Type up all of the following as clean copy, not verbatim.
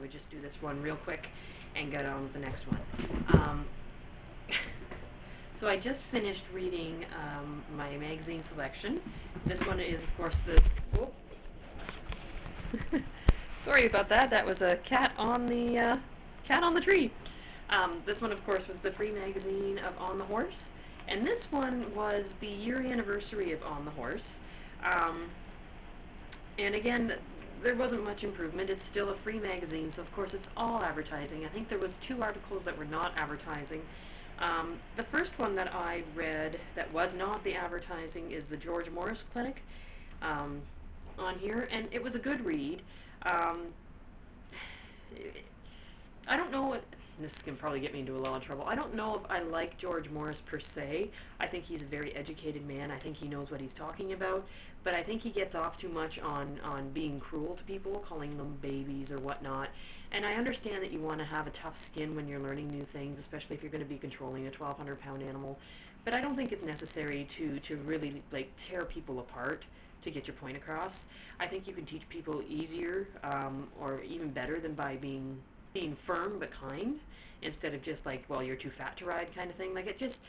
would just do this one real quick and get on with the next one. So I just finished reading my magazine selection. This one is, of course, the... Oh. Sorry about that. That was a cat on the tree. This one, of course, was the free magazine of On the Horse. And this one was the year anniversary of On the Horse. And again, there wasn't much improvement. It's still a free magazine, so of course it's all advertising. I think there was 2 articles that were not advertising. The first one that I read that was not the advertising is the George Morris Clinic on here, and it was a good read. I don't know, this can probably get me into a lot of trouble. I don't know if I like George Morris per se. I think he's a very educated man. I think he knows what he's talking about, but I think he gets off too much on being cruel to people, calling them babies or whatnot. And I understand that you want to have a tough skin when you're learning new things, especially if you're going to be controlling a 1,200-pound animal. But I don't think it's necessary to really like tear people apart to get your point across. I think you can teach people easier or even better than by being firm but kind, instead of just like, well, you're too fat to ride kind of thing. Like, it just,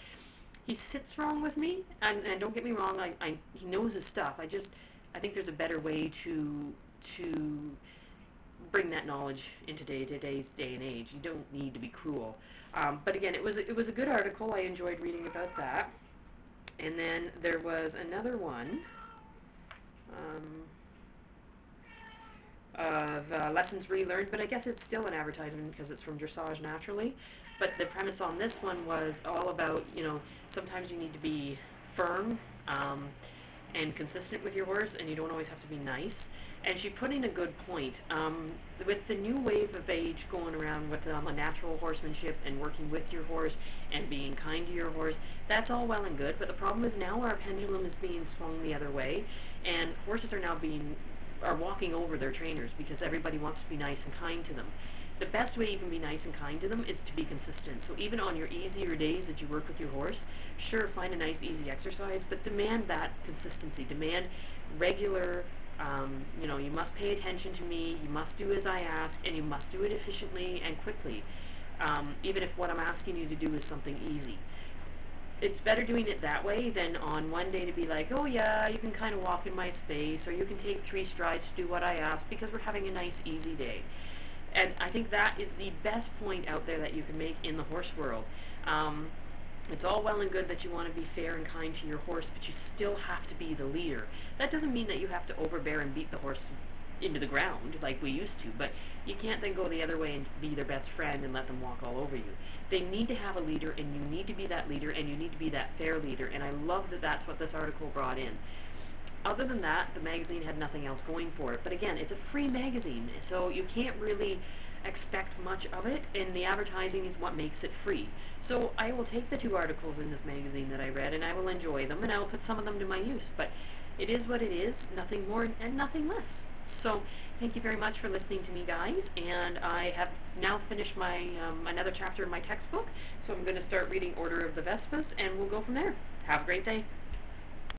he sits wrong with me, and don't get me wrong, he knows his stuff. I think there's a better way to bring that knowledge into today's day and age. You don't need to be cruel. But again, it was a good article. I enjoyed reading about that. And then there was another one of lessons relearned, but I guess it's still an advertisement because it's from Dressage Naturally. But the premise on this one was all about, sometimes you need to be firm and consistent with your horse, and you don't always have to be nice. And she put in a good point. With the new wave of age going around with a natural horsemanship and working with your horse and being kind to your horse, that's all well and good, but the problem is now our pendulum is being swung the other way, and horses are now walking over their trainers because everybody wants to be nice and kind to them. The best way you can be nice and kind to them is to be consistent. So even on your easier days that you work with your horse, sure, find a nice easy exercise, but demand that consistency. Demand regular, you must pay attention to me, you must do as I ask, and you must do it efficiently and quickly, even if what I'm asking you to do is something easy. It's better doing it that way than on one day to be like, oh yeah, you can kind of walk in my space, or you can take 3 strides to do what I ask because we're having a nice easy day. And I think that is the best point out there that you can make in the horse world. It's all well and good that you want to be fair and kind to your horse, but you still have to be the leader. That doesn't mean that you have to overbear and beat the horse into the ground like we used to, but you can't then go the other way and be their best friend and let them walk all over you. They need to have a leader, and you need to be that leader, and you need to be that fair leader, and I love that that's what this article brought in. Other than that, the magazine had nothing else going for it. But again, it's a free magazine, so you can't really expect much of it, and the advertising is what makes it free. So I will take the 2 articles in this magazine that I read, and I will enjoy them, and I will put some of them to my use. But it is what it is, nothing more and nothing less. So thank you very much for listening to me, guys, and I have now finished my another chapter in my textbook, so I'm going to start reading Order of the Vespas, and we'll go from there. Have a great day.